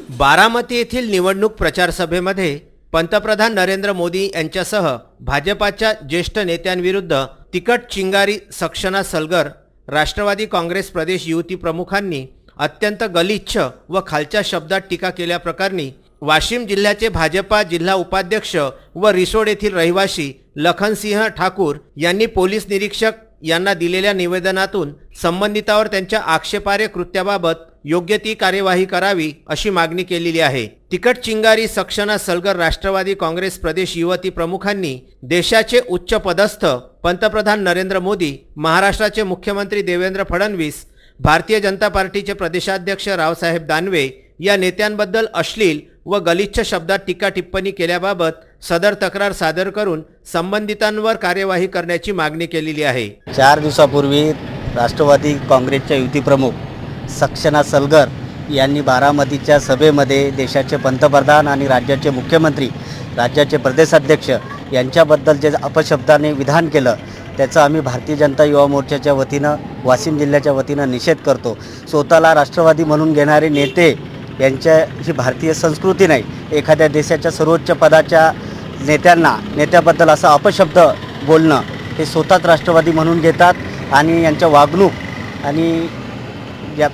बारामती येथील निवडणूक प्रचार सभेमध्ये पंतप्रधान नरेंद्र मोदी यांच्यासह भाजपाच्या ज्येष्ठ नेत्यांविरुद्ध तिकट चिंगारी सक्सेना सलगर राष्ट्रवादी काँग्रेस प्रदेश युवती प्रमुखांनी अत्यंत गलिच्छ व खालच्या शब्दात टीका केल्याप्रकरणी वाशिम जिल्ह्याचे भाजपा जिल्हा उपाध्यक्ष व रिसोड येथील रहिवासी लखनसिंह ठाकूर यांनी पोलीस निरीक्षक यांना दिलेल्या निवेदनातून संबंधितावर त्यांच्या आक्षेपार्ह कृत्याबाबत योग्य ती कार्यवाही करावी अशी मागणी केलेली आहे। तिकट चिंगारी सक्सेना सलगर राष्ट्रवादी काँग्रेस प्रदेश युवती प्रमुखांनी देशाचे उच्च पदस्थ पंतप्रधान नरेंद्र मोदी, महाराष्ट्राचे मुख्यमंत्री देवेंद्र फडणवीस, भारतीय जनता पार्टीचे प्रदेशाध्यक्ष रावसाहेब दानवे या नेत्यांबद्दल अश्लील व गलिच्छ शब्दात टीका टिप्पणी केल्याबाबत सदर तक्रार सादर करून संबंधितांवर कार्यवाही करण्याची मागणी केलेली आहे। 4 दिवसापूर्वी राष्ट्रवादी काँग्रेसच्या युती प्रमुख सक्सेना सलगर यांनी बारामतीच्या सभेमध्ये देशाचे पंतप्रधान आणि राज्याचे मुख्यमंत्री, राज्याचे प्रदेशाध्यक्ष यांच्याबद्दल जे अपशब्दाने विधान केलं त्याचा आम्ही भारतीय जनता युवा मोर्चाच्या वतीनं वाशिम जिल्ह्याच्या वतीनं निषेध करतो। स्वतःला राष्ट्रवादी म्हणून घेणारे नेते यांच्या ही भारतीय संस्कृती नाही। एखाद्या देशाच्या सर्वोच्च पदाच्या नेत्याबद्दल असा अपशब्द बोलणं हे स्वतःच राष्ट्रवादी म्हणून घेतात आणि यांच्या वागणूक आणि या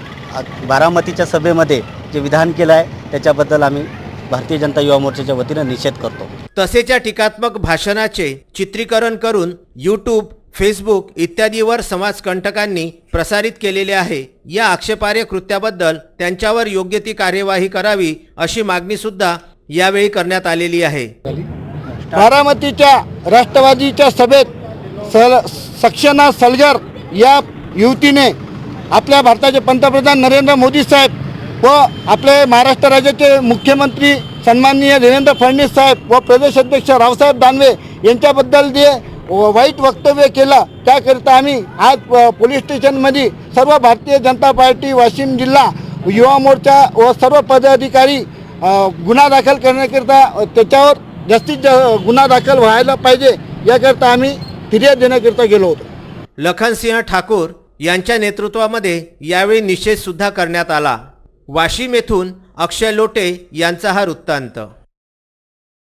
बारामतीच्या सभेमध्ये जे विधान केलं आहे त्याच्याबद्दल आम्ही भारतीय जनता युवा मोर्चाच्या वतीनं निषेध करतो। तसेच या टीकात्मक भाषणाचे चित्रीकरण करून यूट्यूब, फेसबुक इत्यादीवर समाजकंटकांनी प्रसारित केलेले आहे। या आक्षेपार्ह कृत्याबद्दल त्यांच्यावर योग्य ती कार्यवाही करावी अशी मागणी सुद्धा यावेळी करण्यात आलेली आहे। बारामतीच्या राष्ट्रवादीच्या सभेत सक्सेना सलगर या युवतीने आपल्या भारताचे पंतप्रधान नरेंद्र मोदी साहेब व आपले महाराष्ट्र राज्याचे मुख्यमंत्री सन्माननीय देवेंद्र फडणवीस साहेब व प्रदेशाध्यक्ष रावसाहेब दानवे यांच्याबद्दल जे वाईट वक्तव्य केलं त्याकरिता आम्ही आज पोलीस स्टेशनमध्ये सर्व भारतीय जनता पार्टी वाशिम जिल्हा युवा मोर्चा व सर्व पदाधिकारी गुन्हा दाखल करण्याकरिता त्याच्यावर जास्तीत गुन्हा दाखल व्हायला पाहिजे याकरिता आम्ही फिर्याद देण्याकरिता गेलो होतो। लखनसिंह ठाकूर यांच्या नेतृत्वामध्ये यावेळी निषेध सुद्धा करण्यात आला। वाशिम येथून अक्षय लोटे यांचा हा वृत्तांत।